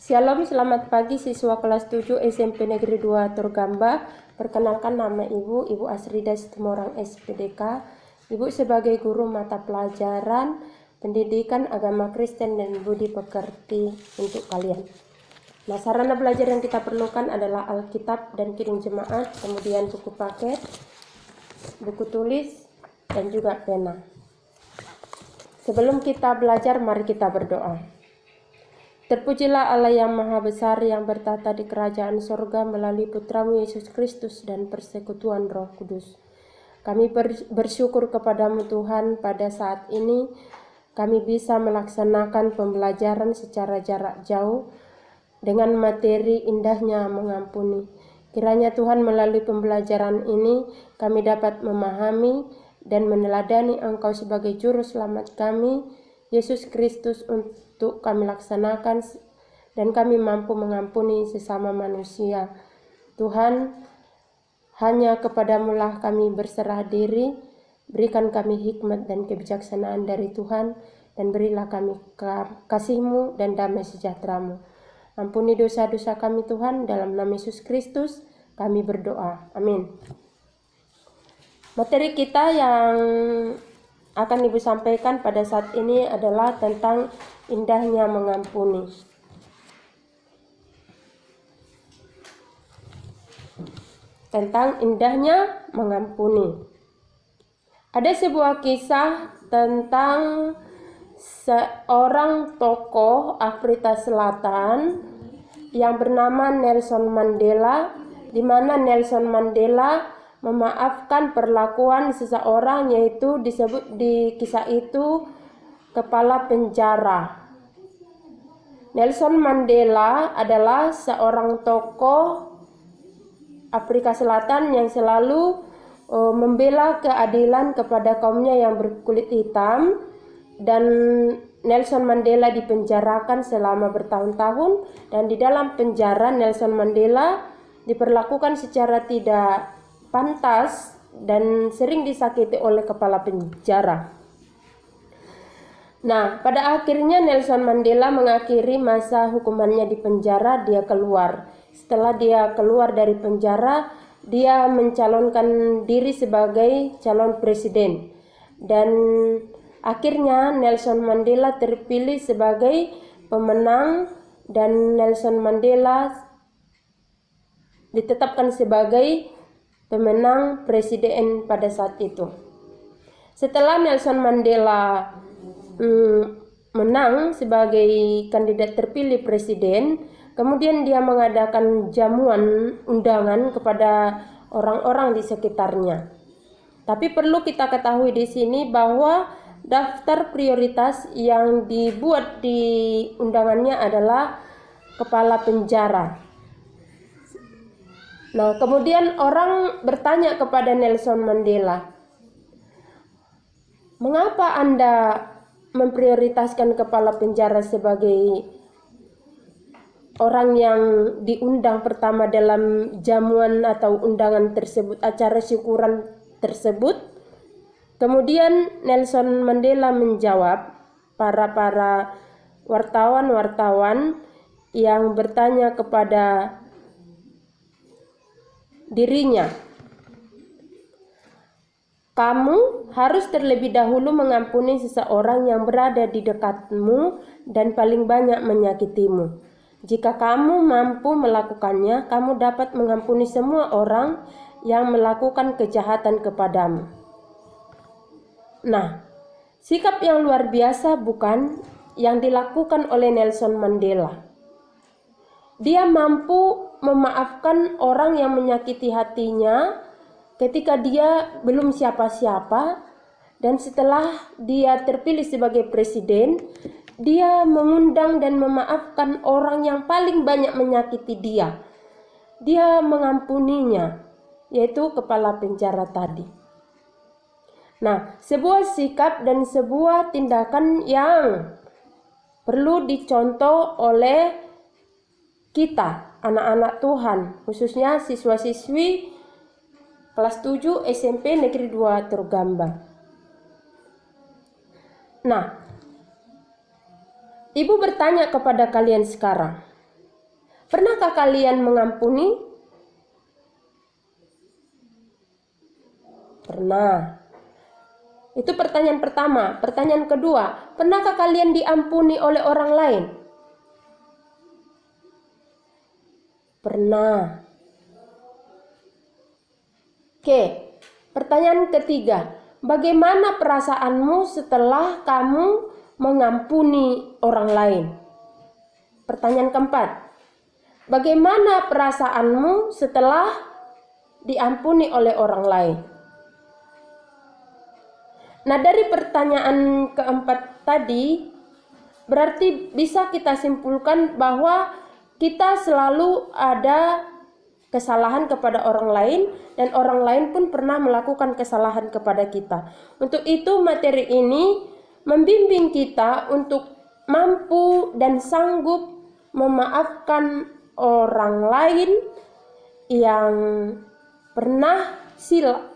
Shalom, selamat pagi siswa kelas 7 SMP Negeri 2 Turgamba. Perkenalkan, nama Ibu Asrida Situmorang SPDK. Ibu sebagai guru mata pelajaran Pendidikan Agama Kristen dan Budi Pekerti untuk kalian. Nah, sarana belajar yang kita perlukan adalah Alkitab dan Kidung Jemaat, kemudian buku paket, buku tulis, dan juga pena. Sebelum kita belajar, mari kita berdoa. Terpujilah Allah yang Maha Besar, yang bertata di kerajaan sorga melalui Putramu Yesus Kristus dan persekutuan Roh Kudus. Kami bersyukur kepadamu Tuhan, pada saat ini kami bisa melaksanakan pembelajaran secara jarak jauh dengan materi indahnya mengampuni. Kiranya Tuhan, melalui pembelajaran ini kami dapat memahami dan meneladani Engkau sebagai juru selamat kami, Yesus Kristus, untuk kami laksanakan dan kami mampu mengampuni sesama manusia. Tuhan, hanya kepadamu-lah kami berserah diri. Berikan kami hikmat dan kebijaksanaan dari Tuhan, dan berilah kami kasih-Mu dan damai sejahtera-Mu. Ampuni dosa-dosa kami Tuhan, dalam nama Yesus Kristus kami berdoa. Amin. Materi kita yang akan Ibu sampaikan pada saat ini adalah tentang indahnya mengampuni. Tentang indahnya mengampuni. Ada sebuah kisah tentang seorang tokoh Afrika Selatan yang bernama Nelson Mandela, di mana Nelson Mandela memaafkan perlakuan seseorang, yaitu disebut di kisah itu kepala penjara. Nelson Mandela adalah seorang tokoh Afrika Selatan yang selalu membela keadilan kepada kaumnya yang berkulit hitam, dan Nelson Mandela dipenjarakan selama bertahun-tahun, dan di dalam penjara Nelson Mandela diperlakukan secara tidak pantas dan sering disakiti oleh kepala penjara. Nah, pada akhirnya Nelson Mandela mengakhiri masa hukumannya di penjara. Dia keluar. Setelah dia keluar dari penjara, dia mencalonkan diri sebagai calon presiden. Dan akhirnya Nelson Mandela terpilih sebagai pemenang, dan Nelson Mandela ditetapkan sebagai pemenang presiden pada saat itu. Setelah Nelson Mandela menang sebagai kandidat terpilih presiden, kemudian dia mengadakan jamuan undangan kepada orang-orang di sekitarnya. Tapi perlu kita ketahui di sini bahwa daftar prioritas yang dibuat di undangannya adalah kepala penjara. Nah, kemudian orang bertanya kepada Nelson Mandela, "Mengapa Anda memprioritaskan kepala penjara sebagai orang yang diundang pertama dalam jamuan atau undangan tersebut, acara syukuran tersebut?" Kemudian Nelson Mandela menjawab para wartawan yang bertanya kepada dirinya, "Kamu harus terlebih dahulu mengampuni seseorang yang berada di dekatmu dan paling banyak menyakitimu. Jika kamu mampu melakukannya, kamu dapat mengampuni semua orang yang melakukan kejahatan kepadamu." Nah, sikap yang luar biasa bukan yang dilakukan oleh Nelson Mandela. Dia mampu memaafkan orang yang menyakiti hatinya ketika dia belum siapa-siapa, dan setelah dia terpilih sebagai presiden, dia mengundang dan memaafkan orang yang paling banyak menyakiti dia. Dia mengampuninya, yaitu kepala penjara tadi. Nah, sebuah sikap dan sebuah tindakan yang perlu dicontoh oleh kita, anak-anak Tuhan, khususnya siswa-siswi kelas 7 SMP Negeri 2 Turgamba. Nah, Ibu bertanya kepada kalian sekarang, Pernahkah kalian mengampuni? Pernah. Itu pertanyaan pertama. Pertanyaan kedua, pernahkah kalian diampuni oleh orang lain? Pernah. Oke, pertanyaan ketiga, bagaimana perasaanmu setelah kamu mengampuni orang lain? Pertanyaan keempat, bagaimana perasaanmu setelah diampuni oleh orang lain? Nah, dari pertanyaan keempat tadi, berarti bisa kita simpulkan bahwa kita selalu ada kesalahan kepada orang lain, dan orang lain pun pernah melakukan kesalahan kepada kita. Untuk itu materi ini membimbing kita untuk mampu dan sanggup memaafkan orang lain yang pernah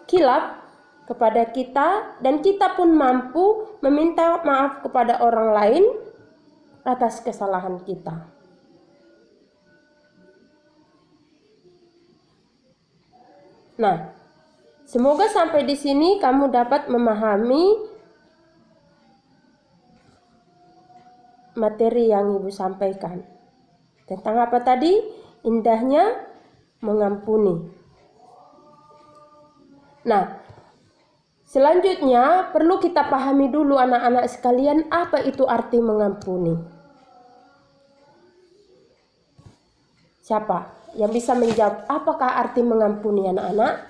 kilap kepada kita, dan kita pun mampu meminta maaf kepada orang lain atas kesalahan kita. Nah, semoga sampai di sini kamu dapat memahami materi yang Ibu sampaikan. Tentang apa tadi? Indahnya mengampuni. Nah, selanjutnya perlu kita pahami dulu anak-anak sekalian, apa itu arti mengampuni. Siapa yang bisa menjawab apakah arti mengampuni, anak-anak?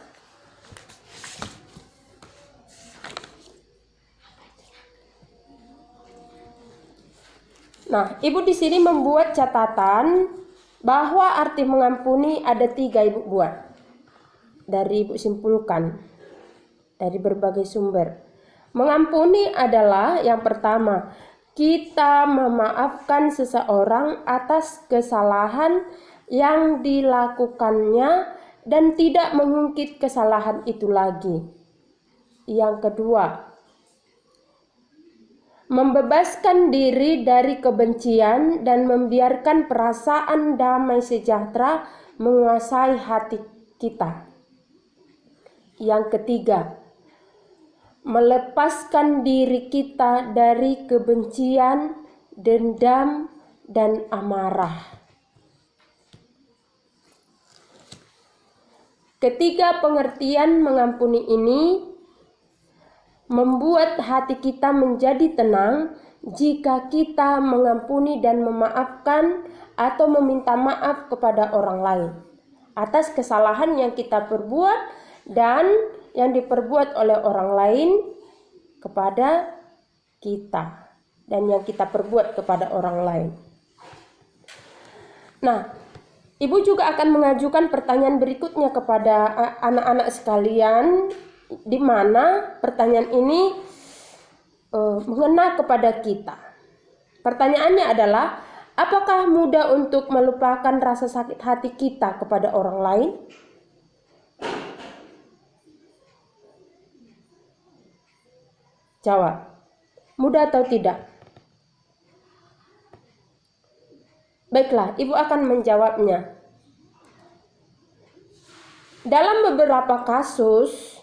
Nah, Ibu di sini membuat catatan bahwa arti mengampuni ada 3 Ibu buat. Dari Ibu simpulkan dari berbagai sumber. Mengampuni adalah yang pertama, kita memaafkan seseorang atas kesalahan yang dilakukannya dan tidak mengungkit kesalahan itu lagi. Yang kedua, membebaskan diri dari kebencian dan membiarkan perasaan damai sejahtera menguasai hati kita. Yang ketiga, melepaskan diri kita dari kebencian, dendam, dan amarah. Ketiga pengertian mengampuni ini membuat hati kita menjadi tenang jika kita mengampuni dan memaafkan atau meminta maaf kepada orang lain atas kesalahan yang kita perbuat dan yang diperbuat oleh orang lain kepada kita dan yang kita perbuat kepada orang lain. Nah, Ibu juga akan mengajukan pertanyaan berikutnya kepada anak-anak sekalian, di mana pertanyaan ini mengena kepada kita. Pertanyaannya adalah, apakah mudah untuk melupakan rasa sakit hati kita kepada orang lain? Jawab, mudah atau tidak? Baiklah, Ibu akan menjawabnya. Dalam beberapa kasus,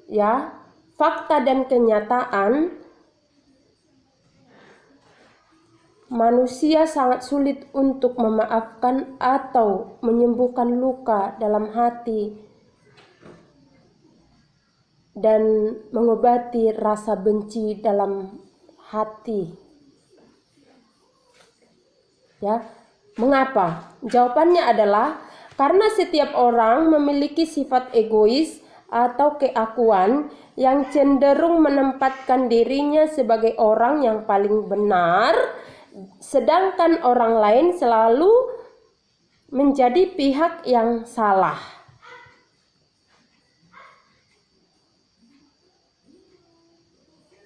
ya, fakta dan kenyataan, manusia sangat sulit untuk memaafkan atau menyembuhkan luka dalam hati dan mengobati rasa benci dalam hati. Ya, mengapa? Jawabannya adalah karena setiap orang memiliki sifat egois atau keakuan yang cenderung menempatkan dirinya sebagai orang yang paling benar, sedangkan orang lain selalu menjadi pihak yang salah.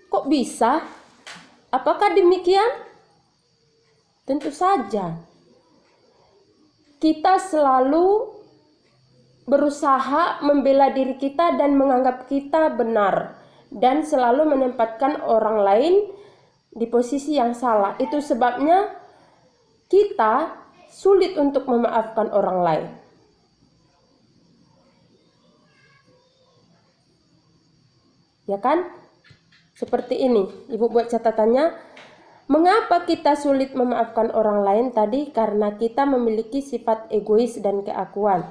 Kok bisa? Apakah demikian? Tentu saja. Kita selalu berusaha membela diri kita dan menganggap kita benar, dan selalu menempatkan orang lain di posisi yang salah. Itu sebabnya kita sulit untuk memaafkan orang lain. Ya kan? Seperti ini, Ibu buat catatannya. Mengapa kita sulit memaafkan orang lain tadi? Karena kita memiliki sifat egois dan keakuan.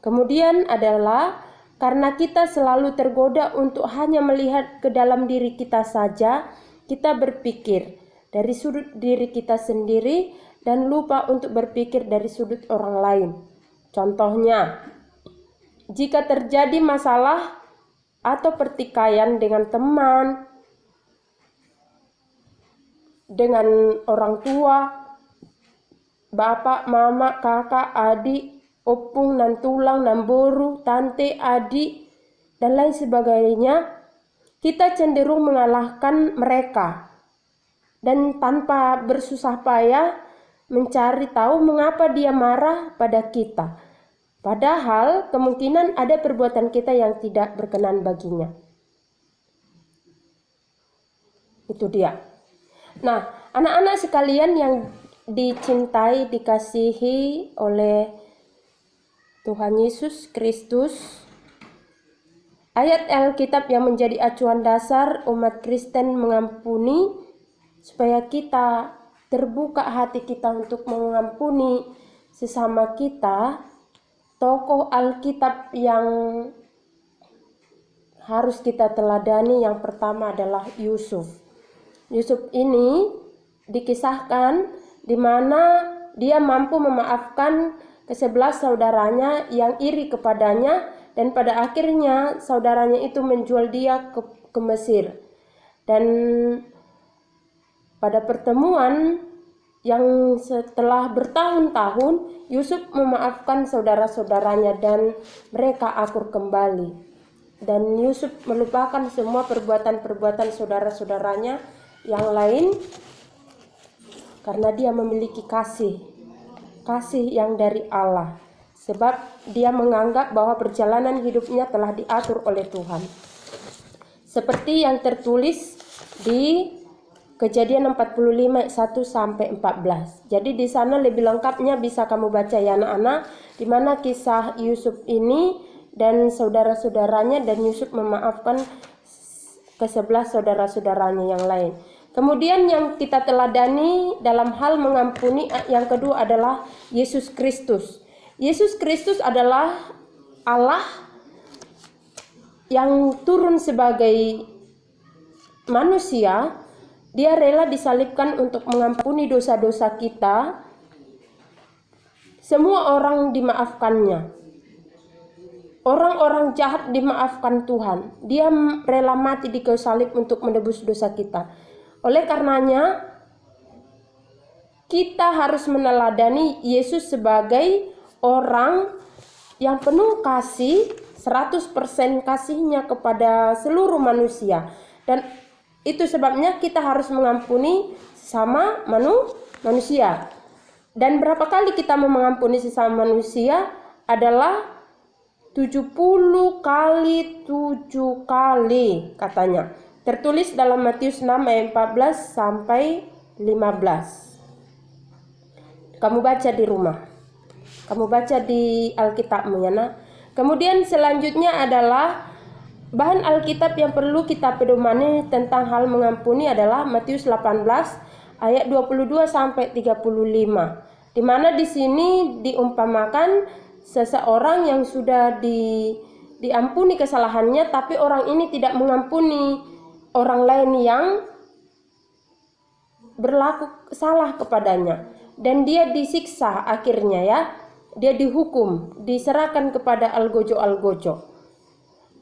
Kemudian adalah karena kita selalu tergoda untuk hanya melihat ke dalam diri kita saja, kita berpikir dari sudut diri kita sendiri dan lupa untuk berpikir dari sudut orang lain. Contohnya, jika terjadi masalah atau pertikaian dengan teman, dengan orang tua, bapak, mama, kakak, adik, opung, nan tulang, nan boru, tante, adik, dan lain sebagainya, kita cenderung mengalahkan mereka dan tanpa bersusah payah mencari tahu mengapa dia marah pada kita. Padahal kemungkinan ada perbuatan kita yang tidak berkenan baginya. Itu dia. Nah, anak-anak sekalian yang dicintai, dikasihi oleh Tuhan Yesus Kristus, ayat Alkitab yang menjadi acuan dasar umat Kristen mengampuni, supaya kita terbuka hati kita untuk mengampuni sesama kita. Tokoh Alkitab yang harus kita teladani yang pertama adalah Yusuf. Yusuf ini dikisahkan di mana dia mampu memaafkan ke-11 saudaranya yang iri kepadanya, dan pada akhirnya saudaranya itu menjual dia ke Mesir. Dan pada pertemuan yang setelah bertahun-tahun, Yusuf memaafkan saudara-saudaranya dan mereka akur kembali. Dan Yusuf melupakan semua perbuatan-perbuatan saudara-saudaranya yang lain karena dia memiliki kasih yang dari Allah, sebab dia menganggap bahwa perjalanan hidupnya telah diatur oleh Tuhan, seperti yang tertulis di Kejadian 45 1-14. Jadi di sana lebih lengkapnya bisa kamu baca ya anak-anak, di mana kisah Yusuf ini dan saudara-saudaranya, dan Yusuf memaafkan ke-11 saudara-saudaranya yang lain. Kemudian yang kita teladani dalam hal mengampuni yang kedua adalah Yesus Kristus. Yesus Kristus adalah Allah yang turun sebagai manusia. Dia rela disalibkan untuk mengampuni dosa-dosa kita. Semua orang dimaafkannya. Orang-orang jahat dimaafkan Tuhan. Dia rela mati di kayu salib untuk menebus dosa kita. Oleh karenanya, kita harus meneladani Yesus sebagai orang yang penuh kasih, 100% kasihnya kepada seluruh manusia. Dan itu sebabnya kita harus mengampuni sesama manusia. Dan berapa kali kita mengampuni sesama manusia adalah 70 kali 7 kali katanya. Tertulis dalam Matius 6 ayat 14 sampai 15. Kamu baca di rumah. Kamu baca di Alkitabmu ya nak. Kemudian selanjutnya adalah bahan Alkitab yang perlu kita pedomani tentang hal mengampuni adalah Matius 18 ayat 22 sampai 35. Di mana di sini diumpamakan seseorang yang sudah diampuni kesalahannya, tapi orang ini tidak mengampuni orang lain yang berlaku salah kepadanya, dan dia disiksa akhirnya ya. Dia dihukum, diserahkan kepada algojo.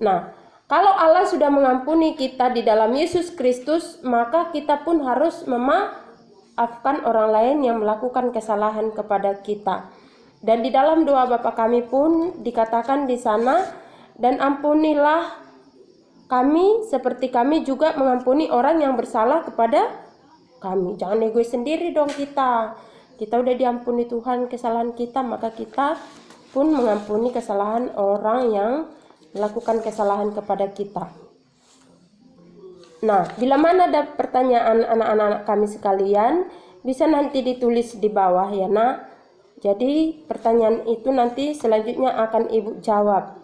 Nah, kalau Allah sudah mengampuni kita di dalam Yesus Kristus, maka kita pun harus memaafkan orang lain yang melakukan kesalahan kepada kita. Dan di dalam doa Bapa kami pun dikatakan di sana, dan ampunilah kami seperti kami juga mengampuni orang yang bersalah kepada kami. Jangan egois sendiri dong kita. Kita udah diampuni Tuhan kesalahan kita, maka kita pun mengampuni kesalahan orang yang melakukan kesalahan kepada kita. Nah, bila mana ada pertanyaan anak-anak kami sekalian, bisa nanti ditulis di bawah ya nak. Jadi pertanyaan itu nanti selanjutnya akan Ibu jawab.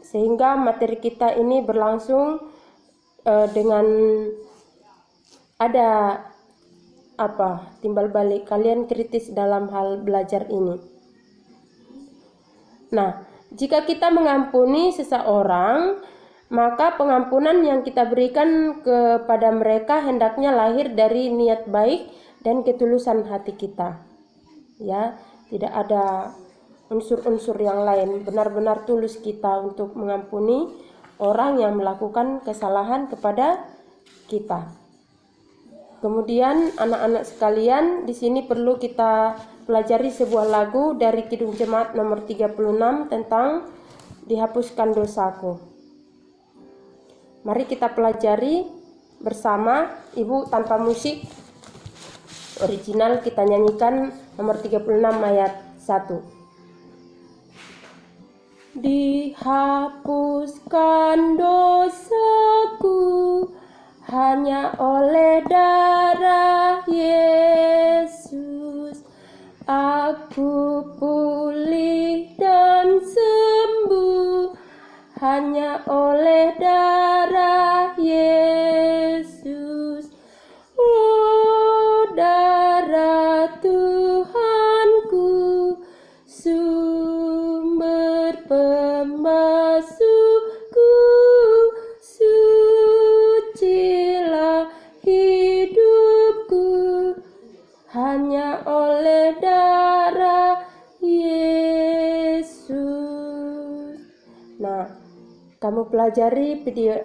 Sehingga materi kita ini berlangsung dengan ada timbal balik, kalian kritis dalam hal belajar ini. Nah, jika kita mengampuni seseorang, maka pengampunan yang kita berikan kepada mereka hendaknya lahir dari niat baik dan ketulusan hati kita. Ya, tidak ada unsur-unsur yang lain. Benar-benar tulus kita untuk mengampuni orang yang melakukan kesalahan kepada kita. Kemudian anak-anak sekalian, di sini perlu kita pelajari sebuah lagu dari Kidung Jemaat nomor 36 tentang dihapuskan dosaku. Mari kita pelajari bersama. Ibu tanpa musik original kita nyanyikan nomor 36 ayat 1. Dihapuskan dosaku hanya oleh darah Yesus, aku pulih dan sembuh hanya oleh darah Yesus. Oh, darah Tuhanku, sumber pembasuhku, sucilah hidupku hanya oleh darah Yesus. Nah, kamu pelajari video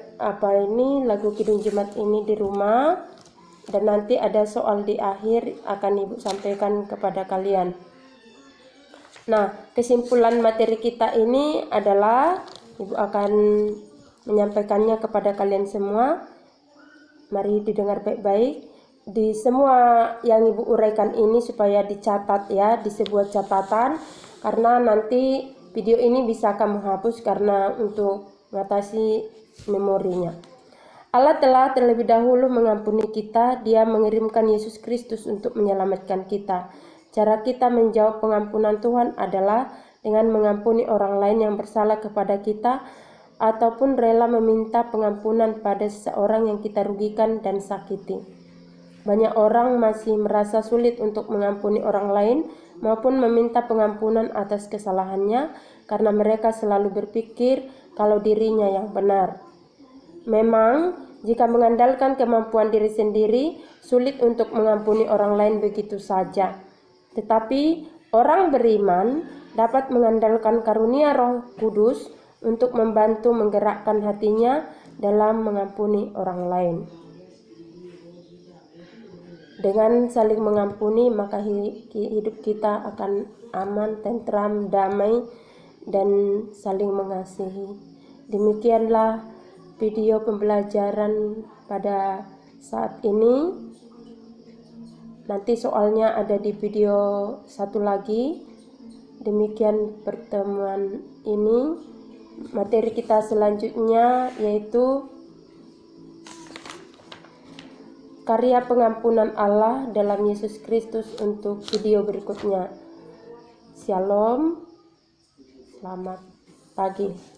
lagu Kidung Jemaat ini di rumah, dan nanti ada soal di akhir akan Ibu sampaikan kepada kalian. Nah, kesimpulan materi kita ini adalah Ibu akan menyampaikannya kepada kalian semua. Mari didengar baik-baik. Di semua yang Ibu uraikan ini supaya dicatat ya, di sebuah catatan, karena nanti video ini bisa kamu hapus karena untuk mengatasi memorinya. Allah telah terlebih dahulu mengampuni kita. Dia mengirimkan Yesus Kristus untuk menyelamatkan kita. Cara kita menjawab pengampunan Tuhan adalah dengan mengampuni orang lain yang bersalah kepada kita, ataupun rela meminta pengampunan pada seseorang yang kita rugikan dan sakiti. Banyak orang masih merasa sulit untuk mengampuni orang lain maupun meminta pengampunan atas kesalahannya karena mereka selalu berpikir kalau dirinya yang benar. Memang, jika mengandalkan kemampuan diri sendiri, sulit untuk mengampuni orang lain begitu saja. Tetapi, orang beriman dapat mengandalkan karunia Roh Kudus untuk membantu menggerakkan hatinya dalam mengampuni orang lain. Dengan saling mengampuni, maka hidup kita akan aman, tentram, damai, dan saling mengasihi. Demikianlah video pembelajaran pada saat ini. Nanti soalnya ada di video satu lagi. Demikian pertemuan ini. Materi kita selanjutnya yaitu karya pengampunan Allah dalam Yesus Kristus untuk video berikutnya. Shalom, selamat pagi.